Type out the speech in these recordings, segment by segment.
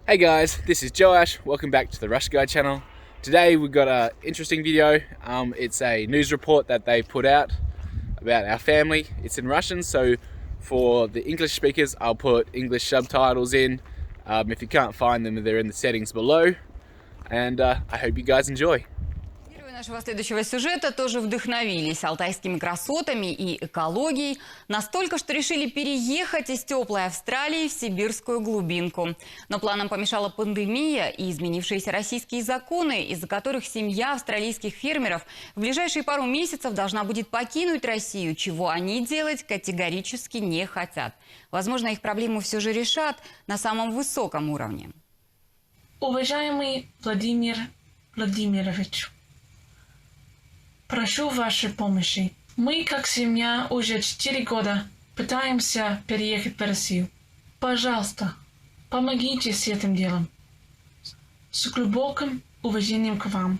Hey guys, this is Joash. Welcome back to the Rush Guide channel. Today we've got an interesting video. It's a news report that they put out about our family. It's in Russian, so for the English speakers, I'll put English subtitles in. If you can't find them, they're in the settings below. And I hope you guys enjoy. Нашего следующего сюжета тоже вдохновились алтайскими красотами и экологией, настолько, что решили переехать из теплой Австралии в сибирскую глубинку. Но планам помешала пандемия и изменившиеся российские законы, из-за которых семья австралийских фермеров в ближайшие пару месяцев должна будет покинуть Россию, чего они делать категорически не хотят. Возможно, их проблему все же решат на самом высоком уровне. Уважаемый Владимир Владимирович, прошу вашей помощи. Мы, как семья, уже 4 года пытаемся переехать в Россию. Пожалуйста, помогите с этим делом. С глубоким уважением к вам.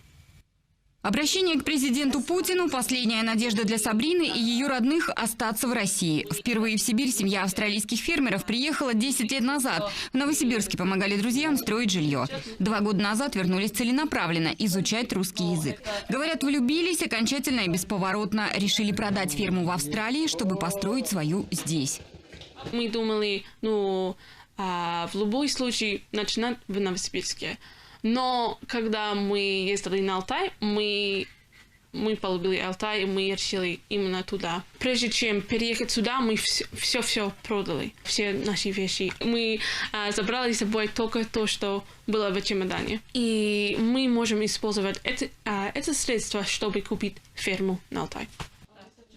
Обращение к президенту Путину – последняя надежда для Сабрины и ее родных остаться в России. Впервые в Сибирь семья австралийских фермеров приехала 10 лет назад. В Новосибирске помогали друзьям строить жилье. 2 года назад вернулись целенаправленно изучать русский язык. Говорят, влюбились окончательно и бесповоротно. Решили продать ферму в Австралии, чтобы построить свою здесь. Мы думали, в любом случае начинать в Новосибирске. Но когда мы ездили на Алтай, мы полюбили Алтай, и мы решили именно туда. Прежде чем переехать сюда, мы все продали, все наши вещи. Мы забрали с собой только то, что было в чемодане. И мы можем использовать это средство, чтобы купить ферму на Алтай.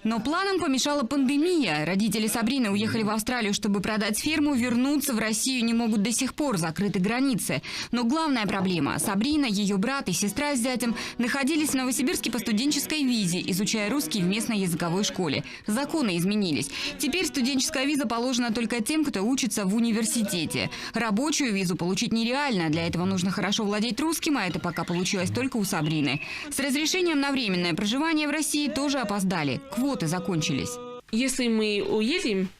Но планам помешала пандемия. Родители Сабрины уехали в Австралию, чтобы продать ферму, вернуться в Россию не могут до сих пор, закрыты границы. Но главная проблема – Сабрина, ее брат и сестра с зятем находились в Новосибирске по студенческой визе, изучая русский в местной языковой школе. Законы изменились. Теперь студенческая виза положена только тем, кто учится в университете. Рабочую визу получить нереально. Для этого нужно хорошо владеть русским, а это пока получилось только у Сабрины. С разрешением на временное проживание в России тоже опоздали. Квоты закончились. Если мы уедем,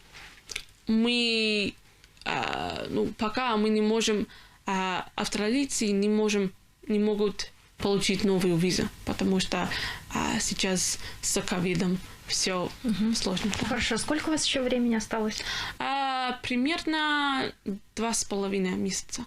пока мы не можем, австралийцы не могут получить новую визу, потому что сейчас с ковидом все сложно. Хорошо, сколько у вас еще времени осталось? Примерно 2,5 месяца.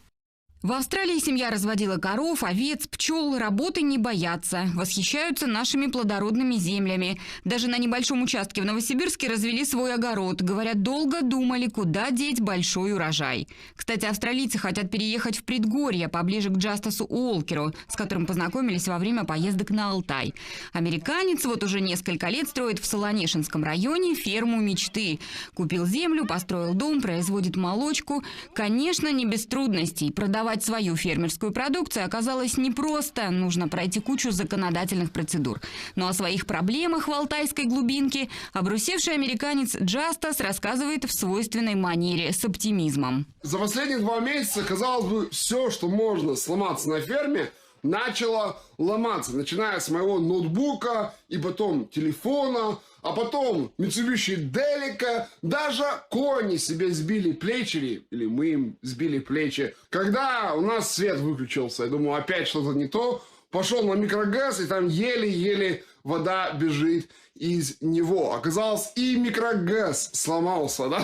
В Австралии семья разводила коров, овец, пчел, работы не боятся. Восхищаются нашими плодородными землями. Даже на небольшом участке в Новосибирске развели свой огород. Говорят, долго думали, куда деть большой урожай. Кстати, австралийцы хотят переехать в предгорье, поближе к Джастасу Уолкеру, с которым познакомились во время поездок на Алтай. Американец вот уже несколько лет строит в Солонешинском районе ферму мечты. Купил землю, построил дом, производит молочку. Конечно, не без трудностей. Продавать свою фермерскую продукцию оказалось непросто. Нужно пройти кучу законодательных процедур. Но о своих проблемах в алтайской глубинке обрусевший американец Джастас рассказывает в свойственной манере, с оптимизмом. За последние 2 месяца, казалось бы, все, что можно сломаться на ферме, начало ломаться. Начиная с моего ноутбука и потом телефона, а потом Mitsubishi Delica, даже кони себе сбили плечи, или мы им сбили плечи. Когда у нас свет выключился, я думаю, опять что-то не то, пошел на микрогаз, и там еле-еле вода бежит из него. Оказалось, и микрогаз сломался, да?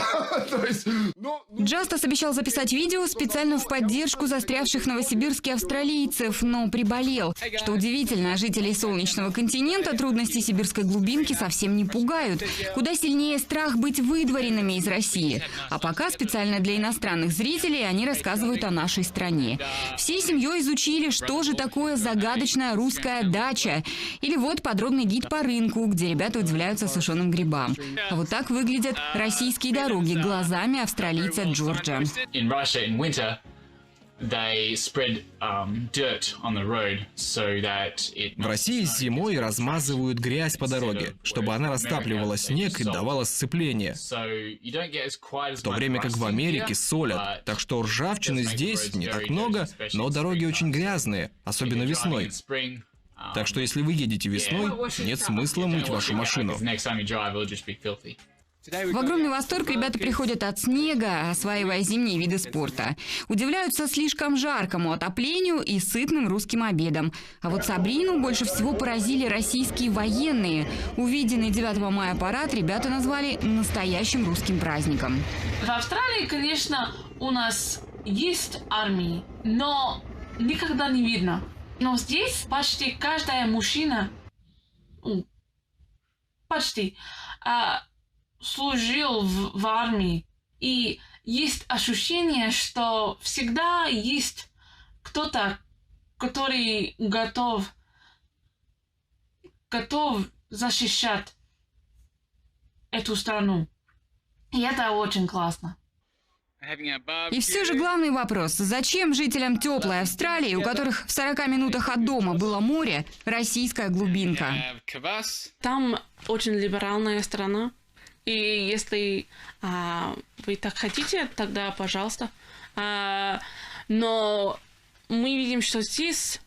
Джастас обещал записать видео специально в поддержку застрявших в Новосибирске австралийцев, но приболел. Что удивительно, жителей солнечного континента трудности сибирской глубинки совсем не пугают. Куда сильнее страх быть выдворенными из России. А пока специально для иностранных зрителей они рассказывают о нашей стране. Всей семьей изучили, что же такое загадочная русская дача. Или вот подробный гид по рынку, где ребята удивляются сушеным грибам. А вот так выглядят российские дороги глазами австралийца Джорджа. В России зимой размазывают грязь по дороге, чтобы она растапливала снег и давала сцепление. В то время как в Америке солят. Так что ржавчины здесь не так много, но дороги очень грязные, особенно весной. Так что если вы едете весной, нет смысла мыть вашу машину. В огромный восторг ребята приходят от снега, осваивая зимние виды спорта. Удивляются слишком жаркому отоплению и сытным русским обедам. А вот Сабрину больше всего поразили российские военные. Увиденный 9 мая парад ребята назвали настоящим русским праздником. В Австралии, конечно, у нас есть армии, но никогда не видно. Но здесь почти каждая мужчина, служил в армии. И есть ощущение, что всегда есть кто-то, который готов защищать эту страну. И это очень классно. И все же главный вопрос. Зачем жителям теплой Австралии, у которых в 40 минутах от дома было море, российская глубинка? Там очень либеральная страна. И если вы так хотите, тогда пожалуйста. Но мы видим, что здесь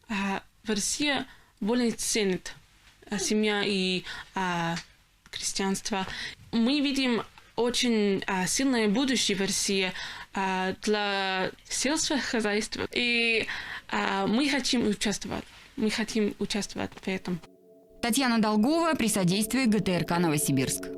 в России более ценит семья и крестьянство. Мы видим очень сильное будущее в России для сельского хозяйства. И мы хотим участвовать. Мы хотим участвовать в этом. Татьяна Долгова при содействии ГТРК «Новосибирск».